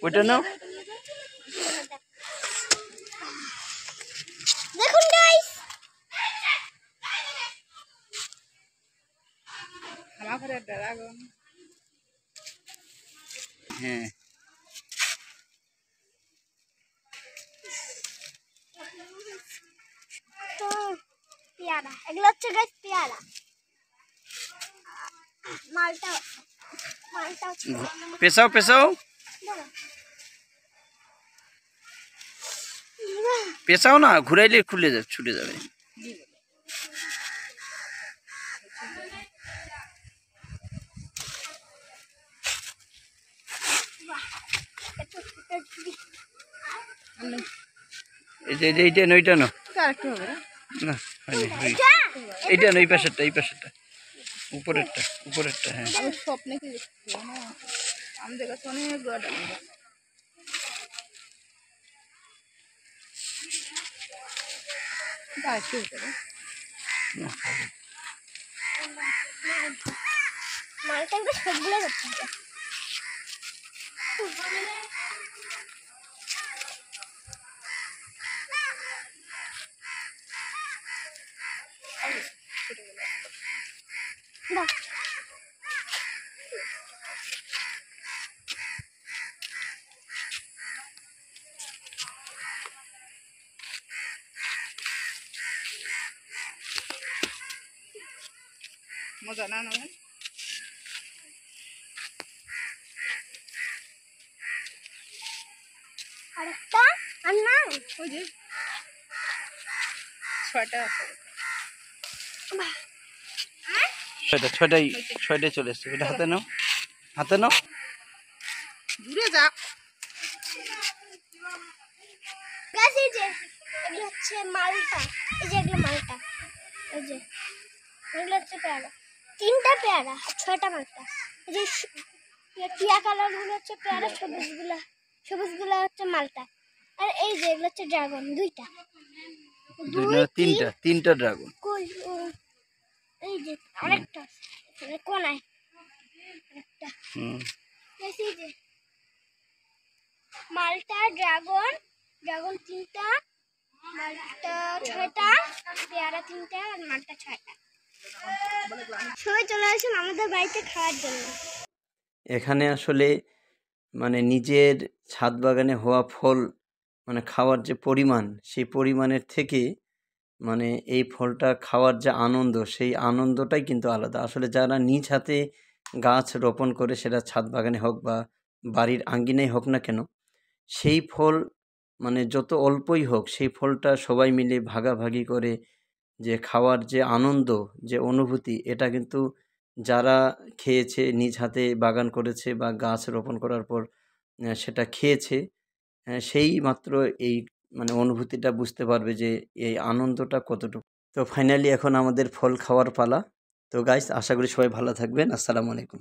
ওইটা নাও। দেখুন গাইস, আমার ড্রাগন। হ্যাঁ তো পেয়ারা, এগুলো হচ্ছে গাইস পেয়ারা। মালটা হচ্ছে পেছাও পেছাও পেছাও না, ঘুরাইলে খুলে যাবে, ছুটে যাবে। এইটা নইটা না, না এইটা নই, পাশেরটা, এই পাশেরটা, উপরেরটা, উপরেরটা। হ্যাঁ আমি স্বপ্নে কি দেখছি, আমাদের কাছে অনেক বড় ডাল। মালটা সবগুলো করতে হবে। মজা না না আরেকটা আর না, ওই যে ছয়টা আছে। ছয়টাই চলে এসছে। এটা হাতে নাও, হাতে নাও। দূরে যা। গাছ এই যে এগুলো হচ্ছে মালটা, এই যে এগুলো মালটা, এই যে এগুলো হচ্ছে পেয়ারা, 3টা পেয়ারা আর 6টা মালটা। এই যে টিয়া কালার গুলো হচ্ছে পেয়ারা, সবুজগুলো হচ্ছে মালটা। আর এই যে এগুলো হচ্ছে ড্রাগন, 2টা, তিনটা ড্রাগন। কই এই যে আরেকটা এখানে কোনায় একটা। এই যে মালটা, ড্রাগন 3টা, মালটা 6টা, পেয়ারা 3টা আর মালটা 6টা। সবাই চলে আসুন আমাদের বাড়িতে খাওয়ার জন্য। এখানে আসলে মানে নিজের ছাদ বাগানে হওয়া ফল মানে খাওয়ার যে পরিমাণ, সেই পরিমাণের থেকে মানে এই ফলটা খাওয়ার যে আনন্দ, সেই আনন্দটাই কিন্তু আলাদা। আসলে যারা নিজ হাতে গাছ রোপণ করে, সেটা ছাদ বাগানে হোক বা বাড়ির আঙ্গিনায় হোক না কেন, সেই ফল মানে যত অল্পই হোক, সেই ফলটা সবাই মিলে ভাগাভাগি করে যে খাওয়ার যে আনন্দ, যে অনুভূতি, এটা কিন্তু যারা খেয়েছে, নিজ হাতে বাগান করেছে বা গাছ রোপণ করার পর সেটা খেয়েছে, সেই মাত্র এই মানে অনুভূতিটা বুঝতে পারবে যে এই আনন্দটা কতটুকু। তো ফাইনালি এখন আমাদের ফল খাওয়ার পালা। তো গাইস, আশা করি সবাই ভালো থাকবেন। আসসালামু আলাইকুম।